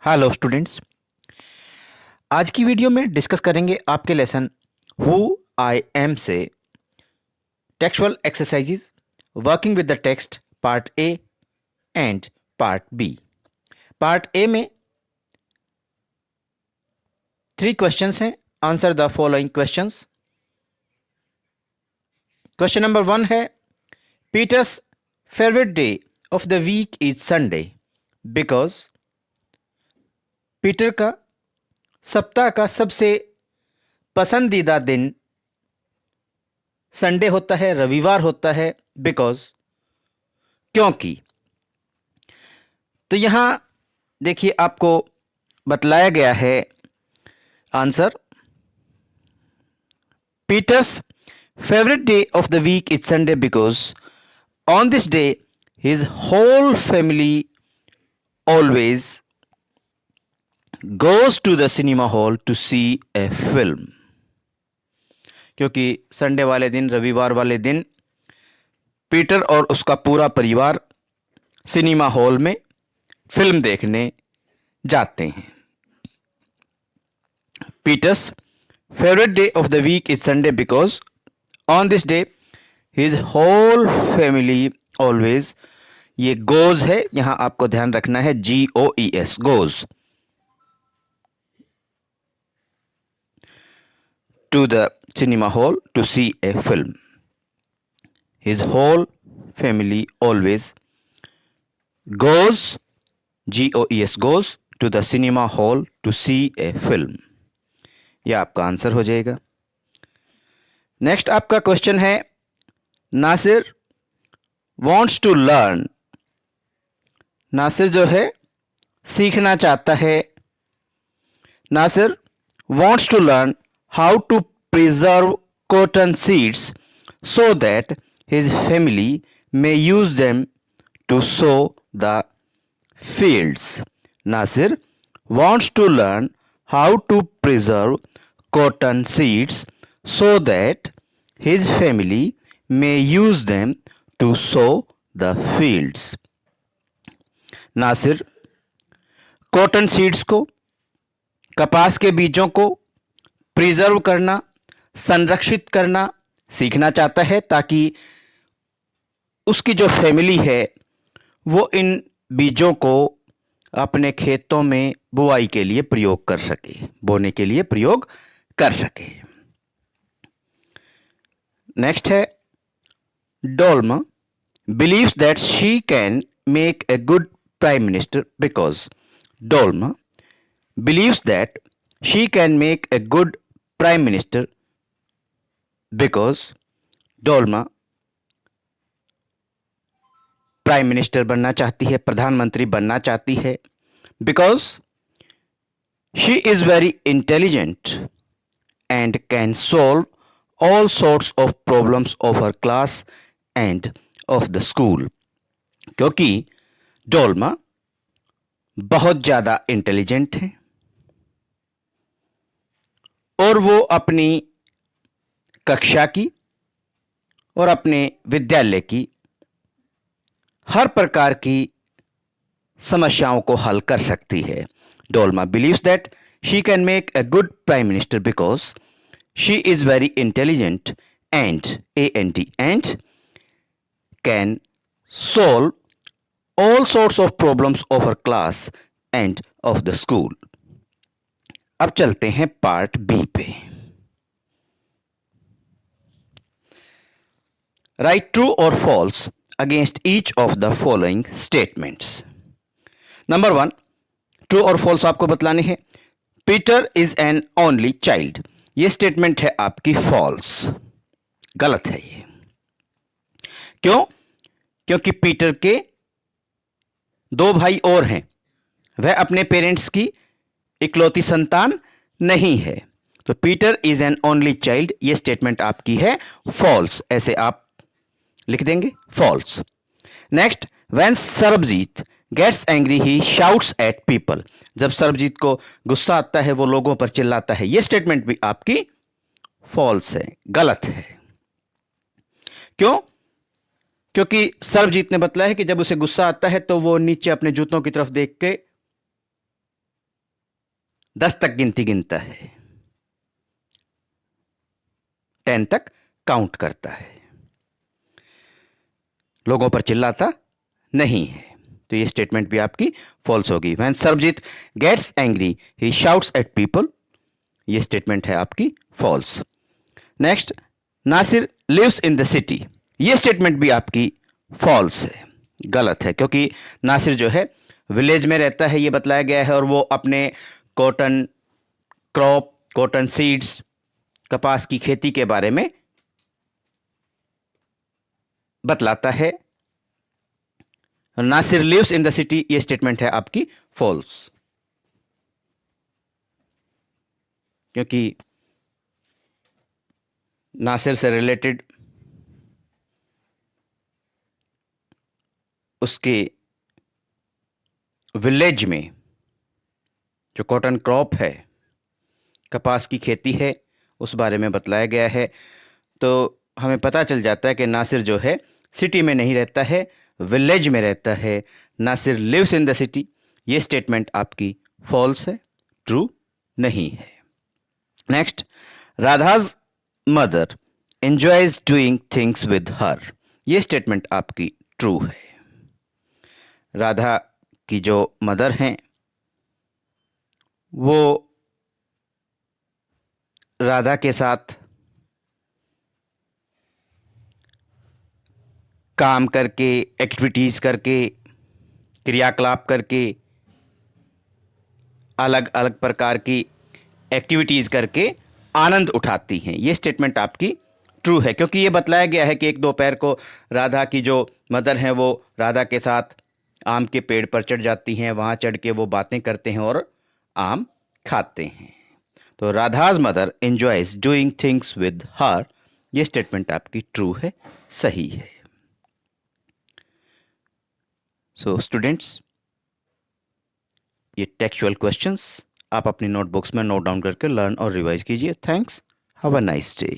Hello students. आज की video में डिस्कस करेंगे आपके लेसन हु आई एम से textual exercises working with the text part A and part B. Part A में 3 क्वेश्चंस हैं। Answer the following questions. Question number 1 है, Peter's favourite day of the week is Sunday because. Peter का सप्ताह का सबसे पसंदीदा दिन संडे होता है, रविवार होता है, बिकॉज, क्योंकि। तो यहां देखिए आपको बतलाया गया है answer. Peter's favourite day of the week is Sunday because on this day his whole family always goes to the cinema hall to see a film. क्योंकि संडे वाले दिन, रविवार वाले दिन पीटर और उसका पूरा परिवार सिनेमा हॉल में फिल्म देखने जाते हैं। Peter's favourite day of the week is Sunday because on this day his whole family always, ये गोज है, यहां आपको ध्यान रखना है, GOES, goes to the cinema hall to see a film. His whole family always goes, GOES, goes to the cinema hall to see a film। यह आपका answer हो जाएगा। नेक्स्ट आपका क्वेश्चन है, Nasir wants to learn। Nasir जो है सीखना चाहता है। Nasir wants to learn how to preserve cotton seeds so that his family may use them to sow the fields। Nasir wants to learn how to preserve cotton seeds so that his family may use them to sow the fields। Nasir cotton seeds को, कपास के बीजों को preserve करना, संरक्षित करना सीखना चाहता है ताकि उसकी जो फैमिली है वो इन बीजों को अपने खेतों में बुआई के लिए प्रयोग कर सके, बोने के लिए प्रयोग कर सके। नेक्स्ट है, Dolma believes that she can make a good prime minister because। Dolma believes that she can make a good prime minister because Dolma prime minister बनना चाहती है, प्रधानमंत्री बनना चाहती है, because she is very intelligent and can solve all sorts of problems of her class and of the school. क्योंकि डोल्मा बहुत ज्यादा इंटेलिजेंट है और वो अपनी कक्षा की और अपने विद्यालय की हर प्रकार की समस्याओं को हल कर सकती है। Dolma believes that she can make a good prime minister because she is very intelligent and and can solve all sorts of problems of her class and of the school। अब चलते हैं पार्ट बी पे। Write true और false against each of the following statements। नंबर 1, true और false आपको बतलाने हैं। Peter is an only child, ये स्टेटमेंट है आपकी फॉल्स, गलत है ये। क्यों? क्योंकि पीटर के 2 भाई और हैं, वह अपने पेरेंट्स की इकलौती संतान नहीं है। तो Peter is an only child, ये स्टेटमेंट आपकी है फॉल्स, ऐसे आप लिख देंगे false. Next, when Sarabjit gets angry he shouts at people, जब सरबजीत को गुस्सा आता है वो लोगों पर चिल्लाता है, ये स्टेटमेंट भी आपकी फॉल्स है, गलत है। क्यों? क्योंकि सरबजीत ने बतलाया है कि जब उसे गुस्सा आता है तो वो नीचे अपने जूतों की तरफ देख के 10 तक गिनती गिनता है, 10 तक काउंट करता है, लोगों पर चिल्लाता नहीं है। तो ये स्टेटमेंट भी आपकी फॉल्स होगी। When Sarabjit gets angry he shouts at people, ये स्टेटमेंट है आपकी false. Next, Nasir lives in the city, ये स्टेटमेंट भी आपकी फॉल्स है, गलत है, क्योंकि नासिर जो है विलेज में रहता है, ये बतलाया गया है, और वो अपने कॉटन क्रॉप, कॉटन सीड्स, कपास की खेती के बारे में बतलाता है। Nasir lives in the city, ये स्टेटमेंट है आपकी फॉल्स, क्योंकि नासिर से रिलेटेड उसके विलेज में जो कॉटन क्रॉप है, कपास की खेती है, उस बारे में बतलाया गया है। तो हमें पता चल जाता है कि नासिर जो है सिटी में नहीं रहता है, विलेज में रहता है। Nasir lives in the city, ये स्टेटमेंट आपकी फॉल्स है, ट्रू नहीं है। Next, Radha's mother enjoys doing things with her, ये स्टेटमेंट आपकी ट्रू है। राधा की जो मदर हैं वो राधा के साथ काम करके, एक्टिविटीज़ करके, क्रियाकलाप करके, अलग अलग प्रकार की एक्टिविटीज़ करके आनंद उठाती हैं, ये स्टेटमेंट आपकी ट्रू है, क्योंकि ये बतलाया गया है कि एक दोपहर को राधा की जो मदर हैं वो राधा के साथ आम के पेड़ पर चढ़ जाती हैं, वहाँ चढ़ के वो बातें करते हैं और आम खाते हैं। तो Radha's mother enjoys doing things with her, ये स्टेटमेंट आपकी ट्रू है, सही है। सो स्टूडेंट्स, ये टेक्सचुअल क्वेश्चंस आप अपनी नोटबुक्स में नोट डाउन करके लर्न और रिवाइज कीजिए। Thanks, have a nice day.